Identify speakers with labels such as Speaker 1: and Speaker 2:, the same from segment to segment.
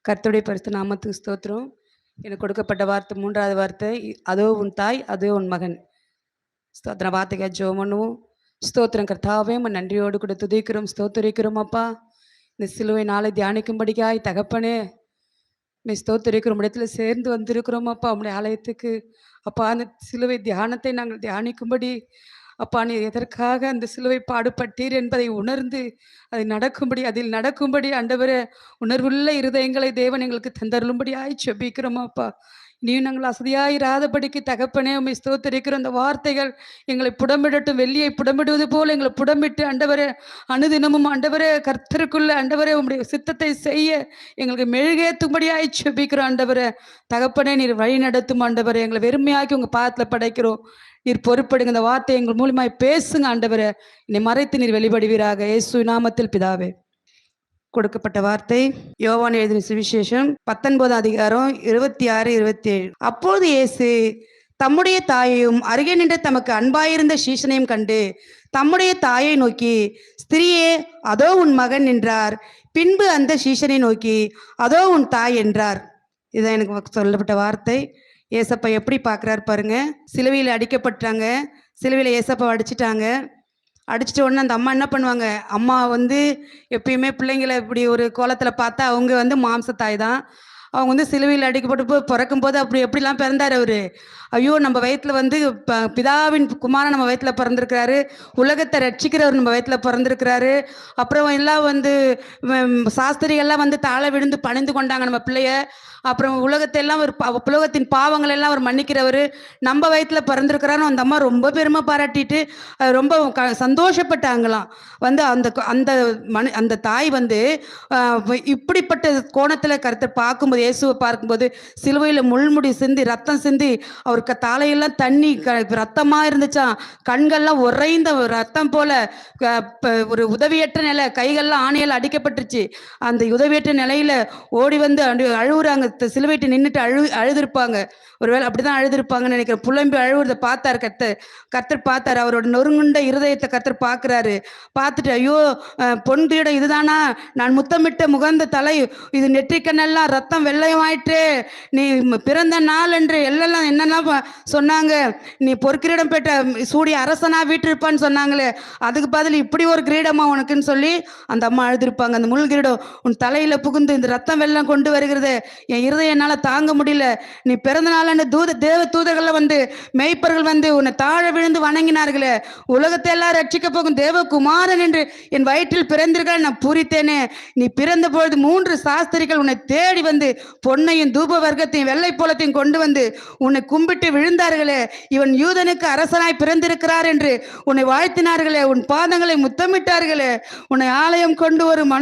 Speaker 1: கர்த்தருடைய பரிசுத்த நாமத்துக்கு ஸ்தோத்திரம். எனக்கு கொடுக்கப்பட்ட வார்த்தை 3வது வார்த்தை, அதோ உன் தாய், அதோ உன் மகன். ஸ்தோத்திரம். வார்த்தைக்காக ஜெபம் பண்ணுவோம். ஸ்தோத்திரம் கர்த்தாவே, உம்மை நன்றியோடு கூட துதிக்கிறோம், ஸ்தோத்திரிக்கிறோம் அப்பா. இந்த சிலுவை நாளை தியானிக்கும்படியாய் தகப்பனே, உம்மை ஸ்தோத்திரிக்கிறோம். இடத்துல சேர்ந்து வந்திருக்கிறோம் அப்பா, உம்முடைய ஆலயத்துக்கு. அப்பா, அந்த சிலுவை தியானத்தை நாங்கள் தியானிக்கும்படி அப்பா, நீர் எதற்காக அந்த சிலுவை பாடுபட்டீர் என்பதை உணர்ந்து அதை நடக்கும்படி, அதில் நடக்கும்படி ஆண்டவரே, உணர்வுள்ள இருதயங்களை தேவன் எங்களுக்கு தந்தருளும்படியாய் செபிக்கிறோம் அப்பா. இனியும் நாங்கள் அசதியாயிராதபடிக்கு தகப்பனே, உம்மை ஸ்தோத்திரிக்கிறோம். அந்த வார்த்தைகள் எங்களை புடமிடட்டும், வெள்ளியை புடமிடுவது போல எங்களை புடமிட்டு ஆண்டவரே, அனுதினமும் ஆண்டவரே, கர்த்தருக்குள்ள ஆண்டவரே, உம்முடைய சித்தத்தை செய்ய எங்களுக்கு மெழுகேற்றும்படியாய் செபிக்கிறோம் ஆண்டவரே. தகப்பனே, நீர் வழி நடத்தும் ஆண்டவரே. எங்களை வெறுமையாக்கி உங்கள் பாதத்தில் படைக்கிறோம். நீர் பொறுப்படுங்க. இந்த வார்த்தை எங்கள் மூலியமாய் பேசுங்க ஆண்டவரே. என்னை மறைத்து நீர் வெளிப்படுவீராக. இயேசு நாமத்தில் பிதாவே. கொடுக்கப்பட்ட வார்த்தை யோவான் எழுதின சுவிசேஷம் 19 அதிகாரம் 26, 27. அப்போது இயேசு தம்முடைய தாயையும் அருகே நின்ற தமக்கு அன்பாயிருந்த சீஷனையும் கண்டு தம்முடைய தாயை நோக்கி, ஸ்திரியே, அதோ உன் மகன் என்றார். பின்பு அந்த சீஷனை நோக்கி, அதோ உன் தாய் என்றார். இதுதான் எனக்கு சொல்லப்பட்ட வார்த்தை. ஏசப்பா எப்படி பார்க்குறாரு பாருங்க. சிலுவையில் அடிக்கப்பட்டாங்க. சிலுவையில் ஏசப்பா அடிச்சிட்டாங்க. அடிச்சிட்ட உடனே அந்த அம்மா என்ன பண்ணுவாங்க? அம்மா எப்பயுமே பிள்ளைங்களை இப்படி ஒரு கோலத்தில் பார்த்தா அவங்க மாம்சத்தாய் தான். அவங்க சிலுவையில் அடிக்கப்பட்டு பிறக்கும் போது அப்படி எப்படிலாம் பிறந்தார் அவர். ஐயோ, நம்ம வயிற்றில் பிதாவின் குமாரன் நம்ம வயிற்றில் பிறந்திருக்கிறாரு. உலகத்தை ரட்சிக்கிறவர் நம்ம வயிற்றில் பிறந்திருக்கிறாரு. அப்புறம் எல்லாம் சாஸ்திரிகள்லாம் தாழ விழுந்து பணிந்து கொண்டாங்க நம்ம பிள்ளைய. அப்புறம் உலகத்தெல்லாம் உலகத்தின் பாவங்கள் எல்லாம் அவர் மன்னிக்கிறவர். நம்ம வயிற்றில் பிறந்திருக்கிறான்னு அந்த அம்மா ரொம்ப பெருமை பாராட்டிட்டு ரொம்ப சந்தோஷப்பட்டாங்களாம். அந்த அந்த அந்த தாய் இப்படிப்பட்ட கோணத்தில் கருத்தை பார்க்கும்போது, இயேசுவை பார்க்கும்போது, சிலுவையில் முள்முடி சிந்தி ரத்தம் சிந்தி அவருக்கு தலையெல்லாம் தண்ணி ரத்தமாக இருந்துச்சான். கண்கள்லாம் உறைந்த ரத்தம் போல ஒரு உதவியற்ற நிலை, கைகள்லாம் ஆணையால் அடிக்கப்பட்டுருச்சு. அந்த உதவியற்ற நிலையில ஓடி அழுகுறாங்க. சிலுவைட்டு நின்றுட்டு அழுதுருப்பாங்க. ஒருவேளை அப்படிதான் அழுதுருப்பாங்கன்னு நினைக்கிறேன். புலம்பி அழுவுறதை பார்த்தார் கர்த்தர் பார்த்தார். அவரோட நொறுங்குண்ட இருதயத்தை கர்த்தர் பார்க்குறாரு. பார்த்துட்டு, ஐயோ, பொன் கிரீடம் இதுதானா? நான் முத்தமிட்ட முகந்த தலை, இது நெற்றிக்கண்ணெல்லாம் ரத்தம் வெள்ளையமாயிற்று. நீ பிறந்த நாள் என்று எல்லாம் என்னெல்லாம் சொன்னாங்க. நீ பொற்கிரீடம் பெற்ற சூடிய அரசனா வீட்டிருப்பான்னு சொன்னாங்களே, அதுக்கு பதில் இப்படி ஒரு கிரீடமா உனக்குன்னு சொல்லி அந்த அம்மா அழுதுருப்பாங்க. அந்த முள் கிரீடம் உன் தலையில புகுந்து இந்த ரத்தம் வெள்ளம் கொண்டு வருகிறது. என் இருதயம் என்னால தாங்க முடியல. நீ பிறந்த நாள் தேவ தூதர்கள் மேய்ப்பர்கள் உன்னை தாழ விழுந்து வணங்கினார்களே. உலகத்தை எல்லாம் ரட்சிக்க போகும் தேவகுமாரன் என்று என் வயிற்றில் பிறந்திருக்க நான் பூரித்தேனே. நீ பிறந்த பொழுது 3 சாஸ்திரிகள் உன்னை தேடி பொன்னையும் தூப வர்க்கத்தையும் வெள்ளை போலத்தையும் கொண்டு உன்னை கும்பிட்டு விழுந்தார்களே. இவன் யூதனுக்கு அரசனாய் பிறந்திருக்கிறார் என்று உன்னை வாழ்த்தினார்களே. உன் பாதங்களை முத்தமிட்டார்களே. உன்னை ஆலயம் கொண்டு வரும்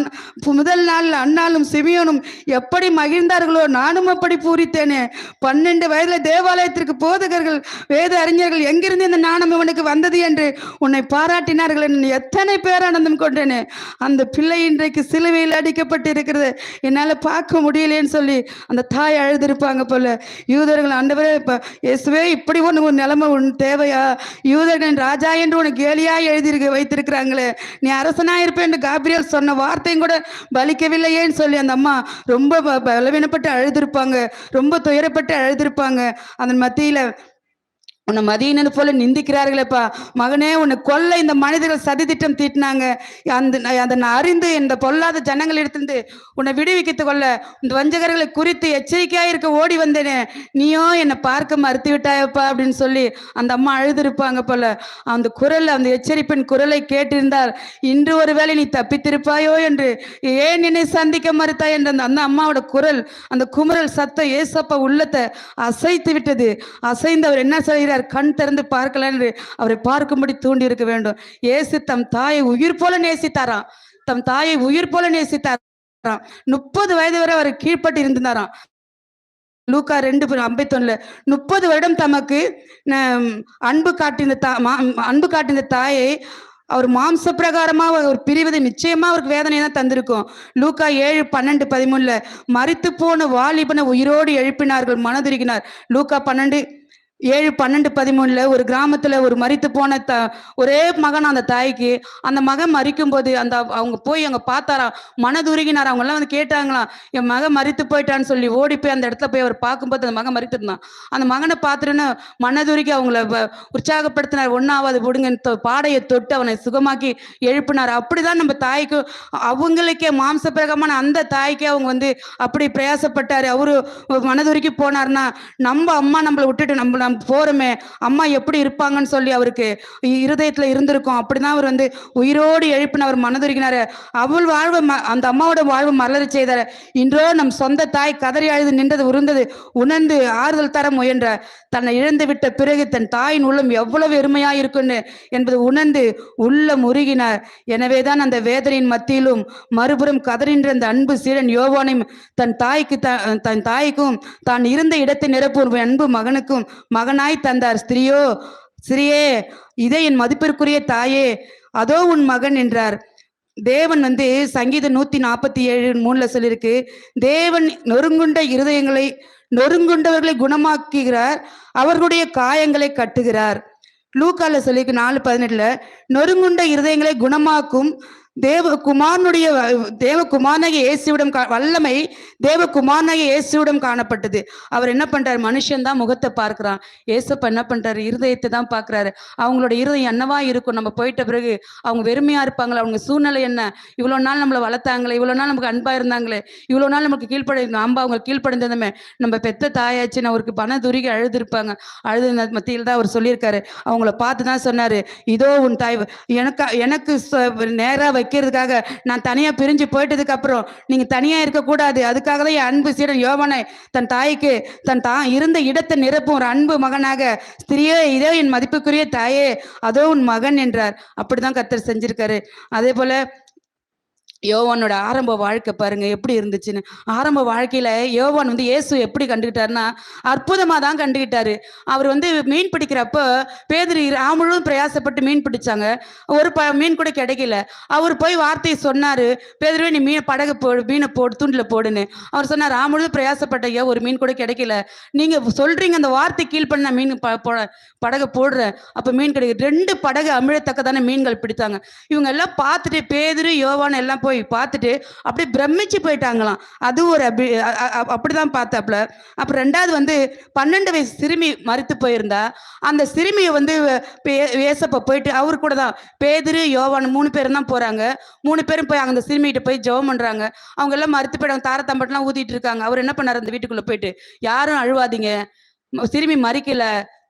Speaker 1: முதல் நாள் அண்ணாலும் சிமியோனும் எப்படி மகிழ்ந்தார்களோ நானும் அப்படி பூரித்தேனே. 12 வயதுல தேவாலயத்திற்கு போதகர்கள் வேத அறிஞர்கள் எங்கிருந்து இந்த ஞானம் இவனுக்கு வந்தது என்று உன்னை பாராட்டினார்கள். எத்தனை பேரானந்தம் கொண்டேனே. அந்த பிள்ளை இன்றைக்கு சிலுவையில் அடிக்கப்பட்டு இருக்கிறது என்னால பார்க்க முடியலேன்னு சொல்லி அந்த தாய் அழுதிருப்பாங்க போல. யூதர்கள், ஆண்டவரே, இயேசுவே, இப்படி ஒரு நிலைமை உன் தேவையா? யூதர்களின் ராஜா என்று உனக்கு கேலியா வைத்திருக்கிறாங்களே. நீ அரசனா இருப்பேன் என்று காபிரியல் சொன்ன வார்த்தையும் கூட பலிக்கவில்லையேன்னு சொல்லி அந்த அம்மா ரொம்ப பலவீனப்பட்டு அழுதிருப்பாங்க. ரொம்ப துயரப்பட்டு அழுதிருப்பாங்க. அதன் மத்தியில உன்னை மதியினது போல நிந்திக்கிறார்களேப்பா. மகனே, உன்னை கொல்ல இந்த மனிதர்கள் சதி திட்டம் தீட்டினாங்க. அதை நான் அறிந்து இந்த பொல்லாத ஜனங்கள் எடுத்திருந்து உன்னை விடுவிக்கித்து கொள்ள இந்த வஞ்சகர்களை குறித்து எச்சரிக்கையாக இருக்க ஓடி வந்தேனே. நீயோ என்னை பார்க்க மறுத்து விட்டாயப்பா அப்படின்னு சொல்லி அந்த அம்மா அழுதிருப்பாங்க போல. அந்த குரல், அந்த எச்சரிப்பின் குரலை கேட்டிருந்தால் இன்று ஒருவேளை நீ தப்பித்திருப்பாயோ என்று, ஏன் என்னை சந்திக்க மறுத்தாய் என்ற அந்த அம்மாவோட குரல், அந்த குமுறல் சத்தம் ஏசப்பா உள்ளத்தை அசைத்து விட்டது. அசைந்தவர் என்ன சொல்கிறார்? கண் திறந்து பார்க்கலாம் என்று அவரை பார்க்கும்படி தூண்டி இருக்க வேண்டும். இயேசு தம் தாயை உயிர் போல நேசித்தாராம். தம் தாயை உயிர் போல நேசித்தாராம். 30 வயது வரை அவர் கீழ்பட்டு இருந்தாராம். லூக்கா 2:51 30 வருடம் தமக்கு அன்பு காட்டின தாயை அவர் மாம்ச பிரகாரமாக அவர் பிரிவது நிச்சயமா அவருக்கு வேதனை தான் தந்திருக்கும். லூக்கா 7:12-13 மரித்து போன வாலிபனை உயிரோடு எழுப்பினார்கள், மனதுருகினார். லூக்கா 12 7, 12, 13 ஒரு கிராமத்துல ஒரு மரித்து போன ஒரே மகன் அந்த தாய்க்கு. அந்த மகன் மரிக்கும் போது அவங்க போய் அங்க பார்த்தாராம், மனதுருகினார். அவங்க எல்லாம் வந்து கேட்டாங்களாம், என் மகன் மரித்து போயிட்டான்னு சொல்லி ஓடி போய் அந்த இடத்துல போய் அவர் பார்க்கும்போது அந்த மகன் மரித்திருந்தான். அந்த மகனை பார்த்துட்டுன்னு மனதுருகி அவங்கள உற்சாகப்படுத்தினார். ஒன்னாவது விடுங்க பாடையை தொட்டு அவனை சுகமாக்கி எழுப்பினார். அப்படிதான் நம்ம தாய்க்கு அவங்களுக்கே மாம்ச பிரகமான அந்த தாய்க்கே அவங்க வந்து அப்படி பிரயாசப்பட்டாரு. அவரு மனதுருகி போனார்னா நம்ம அம்மா நம்மளை விட்டுட்டு நம்ம போறோமே, அம்மா எப்படி இருப்பாங்கன்னு சொல்லி அவருக்கு இருதயத்துல இருந்திருக்கும். அப்படிதான் அவர் வந்து உயிரோடு எழுப்பின அவர் மனதுருகினாரு. அவள் வாழ்வு அந்த அம்மாவோட வாழ்வு மலர செய்தார். இன்றோ நம் சொந்த தாய் கதறி அழுது நின்றது உருந்தது உணர்ந்து ஆறுதல் தர முயன்ற தன்னை இழந்து விட்ட பிறகு தன் தாயின் உள்ளம் எவ்வளவு எருமையா இருக்குன்னு என்பது உணர்ந்து உள்ளம் உருகினார். எனவேதான் அந்த வேதனையின் மத்தியிலும் மறுபுறம் கதறின்ற அந்த அன்பு சீடன் யோவானையும் தன் தாய்க்கும் தான் இருந்த இடத்தை நிரப்பும் அன்பு மகனுக்கும் மகனாய் தந்தார். ஸ்திரியே, இதே என் மதிப்பிற்குரிய தாயே, அதோ உன் மகன் என்றார். தேவன் வந்து சங்கீதம் 147:3 சொல்லியிருக்கு, தேவன் நொறுங்குண்டவர்களை குணமாக்குகிறார், அவர்களுடைய காயங்களை கட்டுகிறார். லூக்கால சொல்லியிருக்கு 4:18 நொறுங்குண்ட இருதயங்களை குணமாக்கும் தேவகுமாரனாகிய இயேசுவிடம் வல்லமை தேவகுமாரனாகிய இயேசுவிடம் காணப்பட்டது. அவர் என்ன பண்றாரு, மனுஷன் தான் முகத்தை பார்க்கிறான், ஏசப்பா என்ன பண்றாரு, இருதயத்தை தான் பார்க்கிறாரு. அவங்களோட இருதயம் என்னவா இருக்கும், நம்ம போயிட்ட பிறகு அவங்க வெறுமையா இருப்பாங்களா, அவங்க சூழ்நிலை என்ன, இவ்வளவு நாள் நம்மளை வளர்த்தாங்களே, இவ்வளவு நாள் நமக்கு அன்பா இருந்தாங்களே, இவ்வளவு நாள் நமக்கு நாம அவங்க கீழ்ப்படைந்ததுமே, நம்ம பெத்த தாயாச்சுன்னு அவருக்கு துருகி அழுதுருப்பாங்க. அழுது மத்தியில் தான் அவர் சொல்லியிருக்காரு. அவங்கள பார்த்து தான் சொன்னாரு, இதோ உன் தாய். எனக்கு நேரா வைக்கிறதுக்காக நான் தனியா பிரிஞ்சு போயிட்டதுக்கு அப்புறம் நீங்க தனியா இருக்கக்கூடாது, அதுக்காக தான் என் அன்பு சீடன் யோவானை தன் தாய்க்கு இருந்த இடத்தை நிரப்பும் ஒரு அன்பு மகனாக, ஸ்திரியே இதோ என் மதிப்புக்குரிய தாயே, அதோ உன் மகன் என்றார். அப்படிதான் கர்த்தர் செஞ்சிருக்காரு. அதே போல யோவானோட ஆரம்ப வாழ்க்கை பாருங்க எப்படி இருந்துச்சுன்னு. ஆரம்ப வாழ்க்கையில யோவான் வந்து இயேசு எப்படி கண்டுகிட்டாருன்னா அற்புதமா தான் கண்டுகிட்டாரு. அவர் வந்து மீன் பிடிக்கிறப்ப பேதுரு முழுவதும் பிரயாசப்பட்டு மீன் பிடிச்சாங்க, ஒரு மீன் கூட கிடைக்கல. அவர் போய் வார்த்தையை சொன்னாரு, பேதுருவே நீ படகு போடு, மீனை போடு, தூண்டில போடுன்னு. அவர் சொன்னார், முழுவதும் பிரயாசப்பட்டையா, ஒரு மீன் கூட கிடைக்கல, நீங்க சொல்றீங்க அந்த வார்த்தை கீழ்பண்ண மீன் படகு போடுறேன், அப்ப மீன் கிடைக்கும். 2 படகு அமிழத்தக்கதான மீன்கள் பிடித்தாங்க. இவங்க எல்லாம் பார்த்துட்டு பேதுரு யோவான் எல்லாம் போய் பார்த்துட்டு அப்படியே பிரமிச்சு போயிட்டாங்களாம். அது ஒரு அப்படிதான் பார்த்தாப்புல. அப்புறம் 2வது வந்து 12 வயசு சிறுமி மரித்து போயிருந்தா, அந்த சிறுமியை வந்து ஏசப்பா போயிட்டு அவர் கூட தான் பேதுரு யோவான் 3 பேரும் தான் போறாங்க. 3 பேரும் போய் அந்த சிறுமிகிட்ட போய் ஜெபம் பண்றாங்க. அவங்க எல்லாம் மரித்து போயிட்டாங்க, தாரத்தம்பட்டெல்லாம் ஊதிட்டு இருக்காங்க. அவர் என்ன பண்ணாரு, அந்த வீட்டுக்குள்ள போயிட்டு, யாரும் அழுவாதீங்க, சிறுமி மறிக்கல,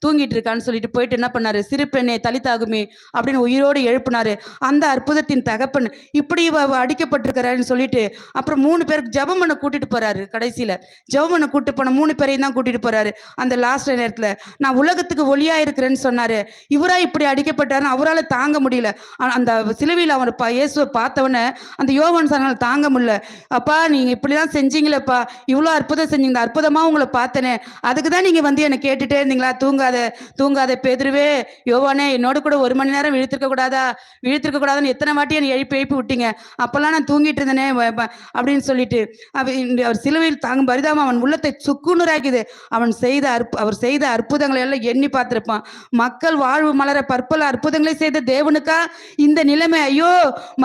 Speaker 1: தூங்கிட்டு இருக்கான்னு சொல்லிட்டு போயிட்டு என்ன பண்ணாரு, சிறு பெண்ணே தலித்தாகுமே அப்படின்னு உயிரோடு எழுப்பினாரு. அந்த அற்புதத்தின் தகப்பன் இப்படி அடிக்கப்பட்டிருக்கிறாருன்னு சொல்லிட்டு அப்புறம் 3 பேருக்கு ஜெபம் பண்ண கூட்டிட்டு போறாரு. கடைசியில ஜெபம் பண்ண கூட்டிட்டு போன 3 பேரையும் தான் கூட்டிட்டு போறாரு. அந்த லாஸ்ட் நேரத்துல நான் உலகத்துக்கு ஒளியா இருக்கிறேன்னு சொன்னாரு. இவரா இப்படி அடிக்கப்பட்டாருன்னு அவரால் தாங்க முடியல. அந்த சிலுவையில் அவர் இயேசுவை பார்த்தவன அந்த யோவான் சொன்னால தாங்க முடியல. அப்பா நீங்க இப்படிதான் செஞ்சீங்களேப்பா, இவ்வளவு அற்புதம் செஞ்சீங்க, அற்புதமா உங்களை பார்த்தனே, அதுக்குதான் நீங்க வந்து என்னை கேட்டுட்டே இருந்தீங்களா, தூங்காத பேதுருவே, யோவானே, என்னோட கூட 1 மணி நேரம் விழித்திருக்க கூடாதான்னு எத்தனை வாட்டி என்னை எழுப்பி விட்டீங்க, அப்பெல்லாம் நான் தூங்கிட்டு இருந்தேனே அப்படின்னு சொல்லிட்டு அவர் சிலுவையில் தாங்கும் பரிதாபம் அவன் உள்ளத்தை சுக்குநூறாக்கிது. அவர் செய்த அற்புதங்களை எல்லாம் எண்ணி பார்த்திருப்பான். மக்கள் வாழ்வு மலர பற்பல அற்புதங்களை செய்த தேவனுக்கா இந்த நிலைமை? ஐயோ,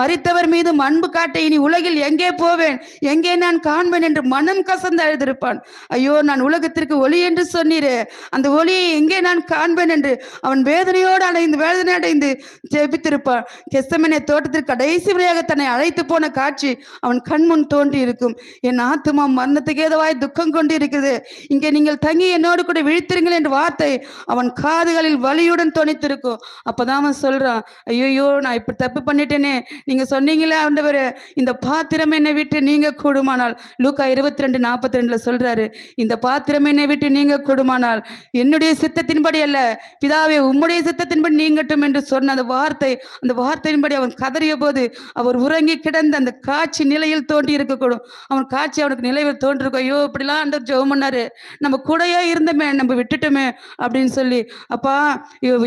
Speaker 1: மரித்தவர் மீது அன்பு காட்ட இனி உலகில் எங்கே போவேன், எங்கே நான் காண்பேன் என்று மனம் கசந்து அழுதிருப்பான். ஐயோ, நான் உலகத்திற்கு ஒளி என்று சொன்னீரே, அந்த ஒளியை எங்கே நான் காண்பேன் என்று அவன் வேதனை அடைந்து ஜெபித்திருப்பான். கெத்செமனே தோட்டத்திற்கு கடைசி வழியாக தன்னை அழைத்து போன காட்சி அவன் கண்முன் தோன்றி இருக்கும். என் ஆத்துமா மரணத்துக்கு ஏதவாய் துக்கம் கொண்டு இருக்குது, இங்கே நீங்கள் தங்கி என்னோடு கூட விழித்திருங்கள் என்ற வார்த்தை அவன் காதுகளில் வலியுடன் தொனித்திருக்கும். அப்பதான் அவன் சொல்றான், ஐயோ நான் இப்படி தப்பு பண்ணிட்டேனே, நீங்க சொன்னீங்களே ஆண்டவரே, இந்த பாத்திரம் என்னை விட்டு நீங்க கூடுமானால், லூக்கா 22:42 சொல்றாரு, இந்த பாத்திரம் என்னை விட்டு நீங்க கூடுமானால் என்னுடைய சித்தத்தின்படி அல்ல பிதாவே உம்முடைய சித்தத்தின்படி நீங்கட்டும் என்று சொன்ன அந்த வார்த்தையின்படி அவன் கதறிய போது அவர் உறங்கி கிடந்த அந்த காட்சி நிலையில் தோன்றி இருக்கக்கூடும். அவன் காட்சி அவனுக்கு நிலையில் தோன்றிருக்கும். ஐயோ, இப்படிலாம் ஆண்டவர் ஜெபம் பண்ணாரு, நம்ம கூடயே இருந்தமே, நம்ம விட்டுட்டோமே அப்படின்னு சொல்லி. அப்பா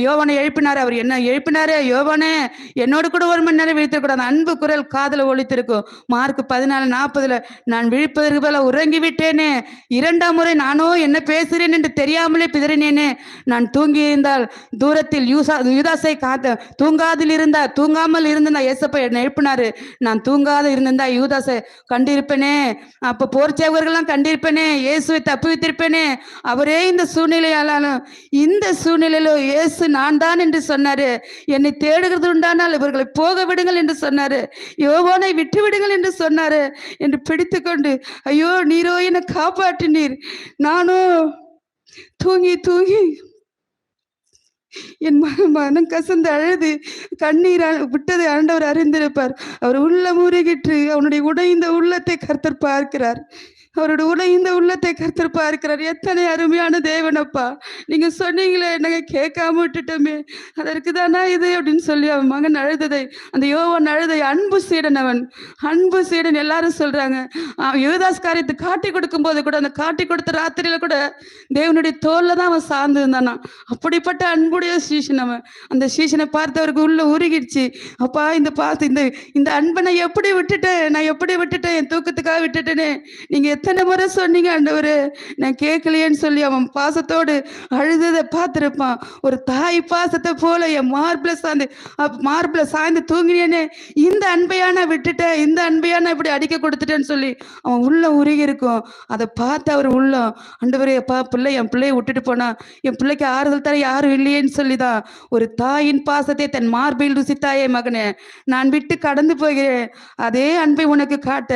Speaker 1: யோவானை எழுப்பினாரு. அவர் என்ன எழுப்பினாரு, யோவானே என்னோடு கூட 1 மணி நேரம் விழித்திருக்கூடாது, அன்பு குரல் காதல ஒலித்திருக்கும். மார்க் 14:40 நான் விழிப்பதற்கு போல உறங்கி விட்டேனே, 2ஆம் முறை நானோ என்ன பேசுறேன் என்று தெரியாமலே பிதறினேனே நான் தூங்கி இருந்தால் தூரத்தில் யூதாசை தூங்காமல் இருந்திருந்தா ஏசப்பா என்னை எழுப்பினாரு. நான் தூங்காத இருந்திருந்தா யூதாசை கண்டிருப்பேனே, அப்ப போர் சேவகர்கள்லாம் கண்டிருப்பேனே, இயேசுவை தப்பி வைத்திருப்பேனே. அவரே இந்த சூழ்நிலையிலும் இயேசு நான் தான் என்று சொன்னாரு. என்னை தேடுகிறது உண்டானால் இவர்களை போக விடுங்கள் என்று சொன்னாரு. யோவானை விட்டு விடுங்கள் என்று சொன்னாரு என்று பிடித்து கொண்டு, ஐயோ நீரோ என்னை காப்பாற்றினீர். நானோ தூங்கி தூங்கி என் மனம் கசந்து அழுது கண்ணீர் விட்டதை ஆண்டவர் அறிந்திருப்பார். அவர் உள்ள முருகிற்று அவனுடைய உடைந்த உள்ளத்தை கர்த்தர் பார்க்கிறார். அவருடைய உடைந்த உள்ளத்தை கர்த்தர் பார்க்கிறார். எத்தனை அருமையான தேவனப்பா. நீங்க சொன்னீங்களே, நாங்க கேட்காம விட்டுட்டோமே, அதற்கு தானா இது அப்படின்னு சொல்லி அவன் மகன் அழுததை, அந்த யோவான் அழுதை, அன்பு சீடன் அவன், அன்பு சீடன் எல்லாரும் சொல்றாங்க. யூதாஸ் காரியத்தை காட்டி கொடுக்கும் போது கூட, அந்த காட்டி கொடுத்த ராத்திரியில கூட தேவனுடைய தோல்ல தான் அவன் சார்ந்து இருந்தானா. அப்படிப்பட்ட அன்புடைய சீசன் அவன். அந்த சீசனை பார்த்தவருக்கு உள்ள உருகிடுச்சு. அப்பா இந்த அன்பை நான் எப்படி விட்டுட்டேன், என் தூக்கத்துக்காக விட்டுட்டேனே. நீங்க எத்தனை முறை சொன்னீங்க ஆண்டவரே, நான் கேட்கலையேன்னு சொல்லி அவன் பாசத்தோடு அழுததை பார்த்துருப்பான். ஒரு தாய் பாசத்தை போல என் மார்பில் சாய்ந்து தூங்கினேனே, இந்த அன்பையான விட்டுட்டேன், இந்த அன்பையான இப்படி அடிக்க கொடுத்துட்டேன்னு சொல்லி அவன் உள்ள உருகி இருக்கும். அதை பார்த்து அவர் உள்ள, ஆண்டவரே அப்பா என் பிள்ளைய விட்டுட்டு போனா, என் பிள்ளைக்கு ஆறுதல் தர யாரும் இல்லையேன்னு சொல்லிதான் ஒரு தாயின் பாசத்தை தன் மார்பில் ருசித்தாயே மகனே, நான் விட்டு கடந்து போகிறேன். அதே அன்பை உனக்கு காட்ட,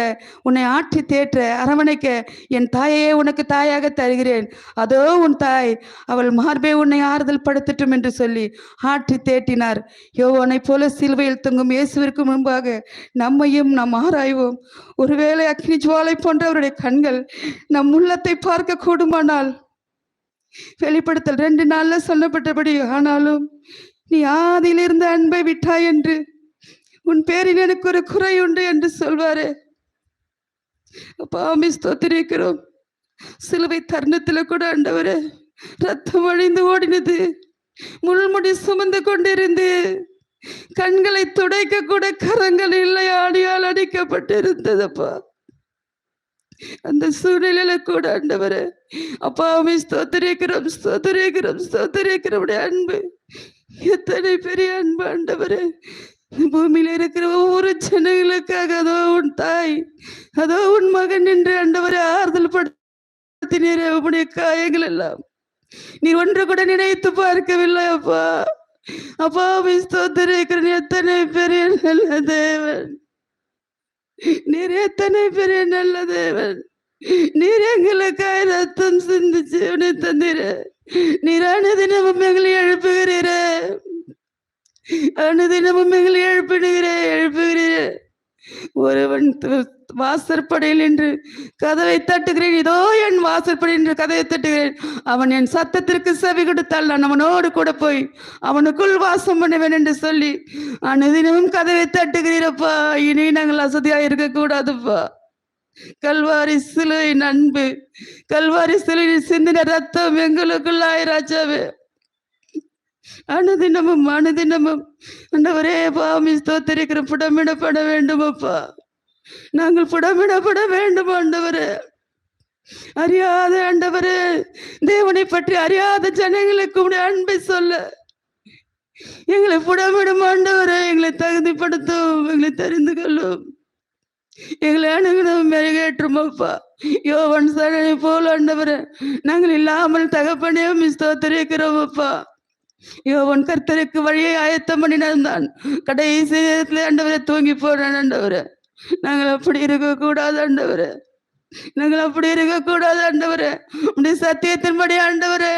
Speaker 1: உன்னை ஆற்றி தேற்ற, அரவணைக்க என் தாயையே உனக்கு தாயாக தருகிறேன். அதோ உன் தாய், அவள் மார்பே உன்னை ஆறுதல் படுத்தட்டும் என்று சொல்லி ஆற்றி தேற்றினார். யோவானை போல சிலுவையில் தொங்கும் இயேசுவிற்கு முன்பாக நம்மையும் நாம் ஆராய்வோம். ஒருவேளை அக்னி ஜுவாலை போன்ற அவருடைய கண்கள் நம் உள்ளத்தை பார்க்க கூடுமானால், வெளிப்படுத்தல் 2 நாள்ல சொல்லப்பட்டபடி, ஆனாலும் நீ ஆதியிலிருந்து அன்பை விட்டாய் என்று, உன் பேரில் எனக்கு ஒரு குறை உண்டு என்று சொல்வாரு. அப்பா ஸ்தோத்திரிக்கிறோம். சிலுவை தருணத்துல கூட ஆண்டவரே, ரத்தம் வழிந்து ஓடினது, முள்முடி சுமந்து கொண்டிருந்து கண்களை துடைக்க கூட கரங்கள் இல்லை, ஆடியால் அடிக்கப்பட்டிருந்ததப்பா. அந்த சூழ்நிலையில கூட ஆண்டவரே, அப்பா ஸ்தோத்திரிக்கிறோம். அன்பு எத்தனை பெரிய அன்பு ஆண்டவரே. பூமியில இருக்கிற ஒவ்வொரு ஜனங்களுக்காக அதோ உன் தாய், அதோ உன் மகன் என்று ஆண்டவரை ஆறுதல் படுத்தினீரே. உன்னுடைய காயங்கள் எல்லாம் நீர் ஒன்று கூட நினைத்து பார்க்கவில்லை அப்பா. அப்பா ஸ்தோத்திரிக்கிறேன். எத்தனை பெரிய நல்ல தேவன் நீர், எத்தனை பெரிய நல்ல தேவன் நீர். எங்களுக்காக ரத்தம் சிந்திச்சு உன்னை தந்தீர. நீர் அனுதினமும் எங்களை எழுப்புகிறீர, அனுதினமும் எங்களை எழுப்புகிறீரே. ஒருவன் வாசற்படையில் என்று கதவை தட்டுகிறேன், இதோ என் வாசற்படை என்று கதவை தட்டுகிறேன், அவன் என் சத்தத்திற்கு செவி கொடுத்தால் நான் அவனோடு கூட போய் அவனுக்குள் வாசம் பண்ணுவேன் என்று சொல்லி அனுதினமும் கதவை தட்டுகிறீரப்பா. இனி நாங்கள் அசதியா இருக்கக்கூடாதுப்பா. கல்வாரி சிலுவையின் அன்பு, கல்வாரி சிலுவையின் சிந்தின ரத்தம் எங்களுக்குள்ளாய் ராஜாவே, அனுதினமும் ஆண்டவரே பாவி ஸ்தோத்திரிக்கிற புடமிடப்பட வேண்டும் அப்பா. நாங்கள் புடமிடப்பட வேண்டும் ஆண்டவரே. அறியாத ஆண்டவரே, தேவனை பற்றி அறியாத ஜனங்களுக்கு உடைய அன்பை சொல்ல எங்களை புடமிடும் ஆண்டவரே. எங்களை தகுதிப்படுத்தும், எங்களை தெரிந்து கொள்ளும், எங்களை அணுகணும், மெருகேற்றும் அப்பா. யோவான் சடனை போல ஆண்டவரே, நாங்கள் இல்லாமல் தகப்பனே ஸ்தோத்திரிக்கிறோம் அப்பா. யோவான் கர்த்தருக்கு வழியை ஆயத்தம் பண்ணினான், கடைசி நேரத்துல ஆண்டவரை தூங்கி போனான் ஆண்டவரை. நாங்கள் அப்படி இருக்கக்கூடாது ஆண்டவரை, நாங்கள் அப்படி இருக்கக்கூடாது ஆண்டவரே. உடைய சத்தியத்தின்படி ஆண்டவரே,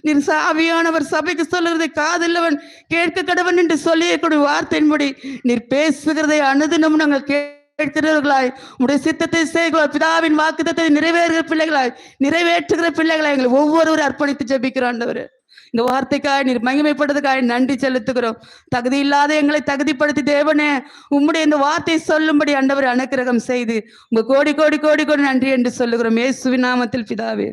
Speaker 1: நீர் ஆவியானவர் சபைக்கு சொல்லுறதை காதில்லவன் கேட்க கடவன் என்று சொல்லிய வார்த்தையின்படி நீர் பேசுகிறதை அனுதினமும் நாங்கள் கேட்கிறவர்களாய், உடைய சித்தத்தை செய்கிறோம், பிதாவின் வாக்குத்தத்தை நிறைவேற்றுகிற பிள்ளைகளாய் எங்களை ஒவ்வொருவரும் அர்ப்பணித்து ஜெபிக்கிறோம் ஆண்டவரே. இந்த வார்த்தைக்காய் நீர் மகிமைப்படுறதுக்காய் நன்றி செலுத்துகிறோம். தகுதி இல்லாத எங்களை தகுதிப்படுத்தி தேவனே, உம்முடைய இந்த வார்த்தை சொல்லும்படி ஆண்டவரை அனுக்கிரகம் செய்து உங்க கோடி கோடி கோடி கோடி நன்றி என்று சொல்லுகிறோம். இயேசுவின் நாமத்தில் பிதாவே.